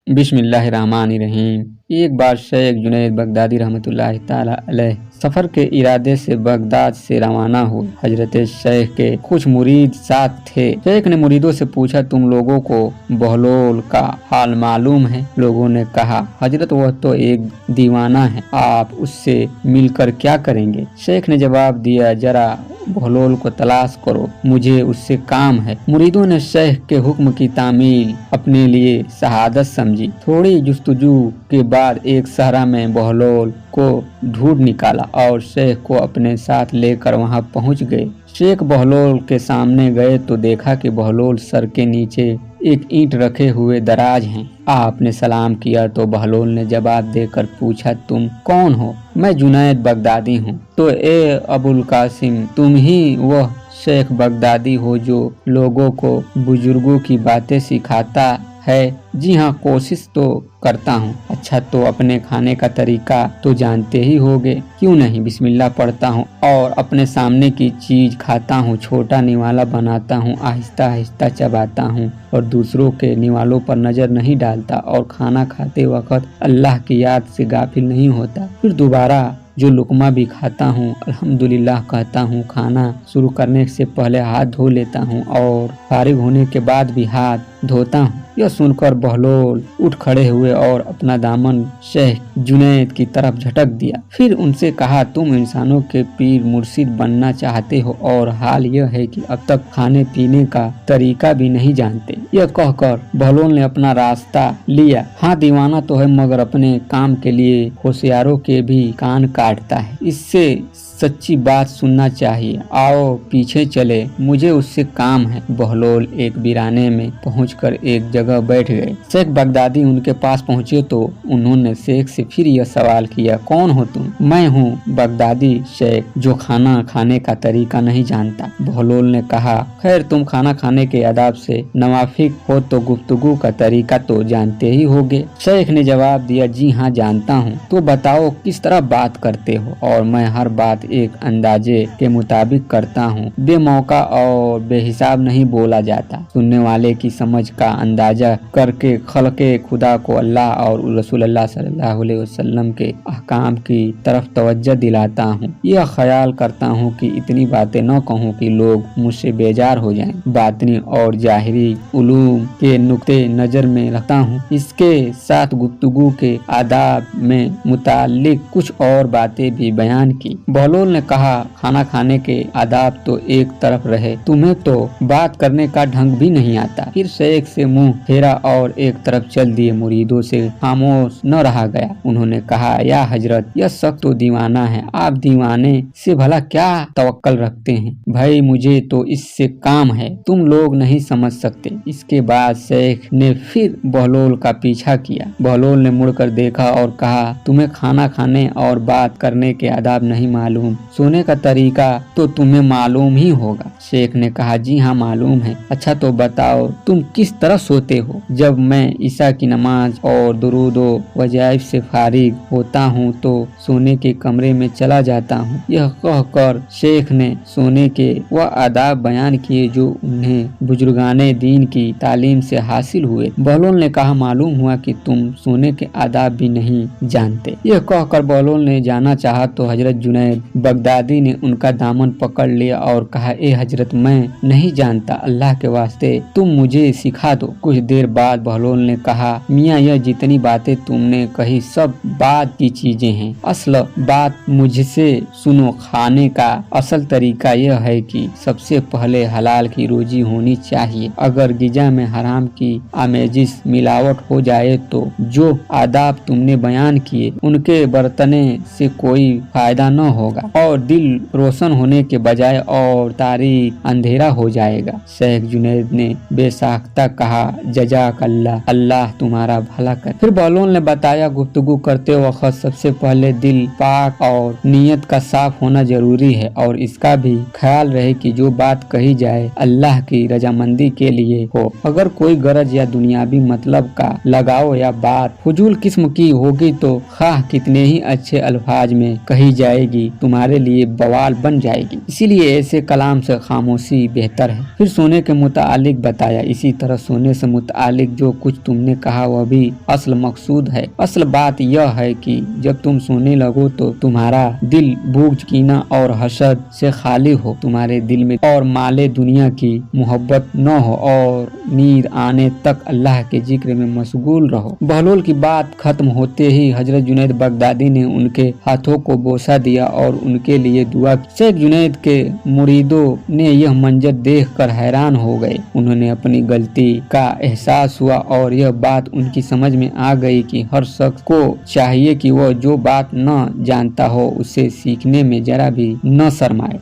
बिस्मिल्लाहिर्रहमानिर्रहीम। एक बार शेख जुनैद बगदादी रहमतुल्लाह ताला अलैह सफ़र के इरादे से बगदाद से रवाना हुए। हजरत शेख के कुछ मुरीद साथ थे। शेख ने मुरीदों से पूछा, तुम लोगों को बहलोल का हाल मालूम है? लोगों ने कहा, हजरत वह तो एक दीवाना है, आप उससे मिलकर क्या करेंगे? शेख ने जवाब दिया, जरा बहलोल को तलाश करो, मुझे उससे काम है। मुरीदों ने शेख के हुक्म की तामील अपने लिए शहादत समझी। थोड़ी जुस्तजू के बाद एक सहरा में बहलोल को ढूंढ निकाला और शेख को अपने साथ लेकर वहां पहुंच गए। शेख बहलोल के सामने गए तो देखा कि बहलोल सर के नीचे एक ईंट रखे हुए दराज हैं। आपने सलाम किया तो बहलोल ने जवाब देकर पूछा, तुम कौन हो? मैं जुनैद बगदादी हूँ। तो ए अबुल कासिम, तुम ही वह शेख बगदादी हो जो लोगों को बुजुर्गों की बातें सिखाता है? जी हाँ, कोशिश तो करता हूँ। अच्छा, तो अपने खाने का तरीका तो जानते ही होगे। क्यों नहीं, बिस्मिल्लाह पढ़ता हूँ और अपने सामने की चीज खाता हूँ। छोटा निवाला बनाता हूँ, आहिस्ता आहिस्ता चबाता हूँ और दूसरों के निवालों पर नजर नहीं डालता और खाना खाते वक्त अल्लाह की याद से गाफिल नहीं होता। फिर दोबारा जो लुकमा भी खाता हूँ अल्हम्दुलिल्लाह कहता हूँ। खाना शुरू करने से पहले हाथ धो लेता हूँ और फारिग होने के बाद भी हाथ धोता हूँ। यह सुनकर बहलोल उठ खड़े हुए और अपना दामन शेख जुनैद की तरफ झटक दिया। फिर उनसे कहा, तुम इंसानों के पीर मुर्शिद बनना चाहते हो और हाल यह है कि अब तक खाने पीने का तरीका भी नहीं जानते। यह कहकर बहलोल ने अपना रास्ता लिया। हाँ, दीवाना तो है मगर अपने काम के लिए होशियारों के भी कान काटता है। इससे सच्ची बात सुनना चाहिए। आओ पीछे चले, मुझे उससे काम है। बहलोल एक वीराने में पहुंचकर एक जगह बैठ गए। शेख बगदादी उनके पास पहुंचे तो उन्होंने शेख से फिर यह सवाल किया, कौन हो तुम? मैं हूँ बगदादी शेख, जो खाना खाने का तरीका नहीं जानता। बहलोल ने कहा, खैर तुम खाना खाने के आदाब से नवाफिक हो तो गुफ्तगू का तरीका तो जानते ही होगे। शेख ने जवाब दिया, जी हाँ जानता हूँ। तो बताओ किस तरह बात करते हो? और मैं हर बात एक अंदाजे के मुताबिक करता हूँ। बेमौका और बेहिसाब नहीं बोला जाता। सुनने वाले की समझ का अंदाजा करके खल्के खुदा को अल्लाह और रसूलुल्लाह सल्लल्लाहु अलैहि वसल्लम के अहकाम की तरफ तवज्जो दिलाता हूँ। यह ख्याल करता हूँ कि इतनी बातें न कहूँ कि लोग मुझसे बेजार हो जाएं। बातनी और जाहिरी उलूम के नुक्ते नजर में रखता हूँ। इसके साथ गुफ्तगू के आदाब में मुताल्लिक कुछ और बातें भी बयान की। बहलोल ने कहा, खाना खाने के आदाब तो एक तरफ रहे, तुम्हें तो बात करने का ढंग भी नहीं आता। फिर शेख से मुंह फेरा और एक तरफ चल दिए। मुरीदों से खामोश न रहा गया। उन्होंने कहा, या हजरत, यह शख्स तो दीवाना है, आप दीवाने से भला क्या तवक्कल रखते हैं? भाई मुझे तो इससे काम है, तुम लोग नहीं समझ सकते। इसके बाद शेख ने फिर बहलोल का पीछा किया। बहलोल ने मुड़कर देखा और कहा, तुम्हें खाना खाने और बात करने के आदाब नहीं मालूम, सोने का तरीका तो तुम्हें मालूम ही होगा। शेख ने कहा, जी हाँ मालूम है। अच्छा तो बताओ तुम किस तरह सोते हो? जब मैं ईशा की नमाज और दुरूदो वजाइफ से फारिग होता हूँ तो सोने के कमरे में चला जाता हूँ। यह कहकर शेख ने सोने के वह आदाब बयान किए जो उन्हें बुजुर्गाने दीन की तालीम से हासिल हुए। बहलोल ने कहा, मालूम हुआ कि तुम सोने के आदाब भी नहीं जानते। यह कहकर बहलोल ने जाना चाहा तो हजरत जुनैद बगदादी ने उनका दामन पकड़ लिया और कहा, ए हजरत, मैं नहीं जानता, अल्लाह के वास्ते तुम मुझे सिखा दो। कुछ देर बाद बहलोल ने कहा, मियाँ यह जितनी बातें तुमने कही सब बाद की चीजें हैं। असल बात मुझसे सुनो। खाने का असल तरीका यह है कि सबसे पहले हलाल की रोजी होनी चाहिए। अगर गिजा में हराम की आमेजिश मिलावट हो जाए तो जो आदाब तुमने बयान किए उनके बरतने से कोई फायदा न होगा और दिल रोशन होने के बजाय और तारीख अंधेरा हो जाएगा। शेख जुनैद ने बेसाख्ता कहा, जज़ाकल्लाह, अल्लाह तुम्हारा भला करे। फिर बहलोल ने बताया, गुफ्तगू करते वक्त सबसे पहले दिल पाक और नीयत का साफ होना जरूरी है और इसका भी ख्याल रहे कि जो बात कही जाए अल्लाह की रजामंदी के लिए हो। अगर कोई गरज या दुनियावी मतलब का लगाओ या बात फजूल किस्म की होगी तो खाह कितने ही अच्छे अल्फाज में कही जाएगी, तुम्हारा तुम्हारे लिए बवाल बन जाएगी, इसीलिए ऐसे कलाम से खामोशी बेहतर है। फिर सोने के मुतालिक बताया, इसी तरह सोने से मुतालिक जो कुछ तुमने कहा वह भी असल मकसूद है। असल बात यह है कि जब तुम सोने लगो तो तुम्हारा दिल भूख, कीना और हसद से खाली हो, तुम्हारे दिल में और माले दुनिया की मोहब्बत न हो और नींद आने तक अल्लाह के जिक्र में मशगूल रहो। बहलोल की बात खत्म होते ही हजरत जुनैद बगदादी ने उनके हाथों को बोसा दिया और उनके लिए दुआ की। शेख जुनैद के मुरीदों ने यह मंजर देखकर हैरान हो गए। उन्होंने अपनी गलती का एहसास हुआ और यह बात उनकी समझ में आ गई कि हर शख्स को चाहिए कि वह जो बात न जानता हो उसे सीखने में जरा भी न शर्माए।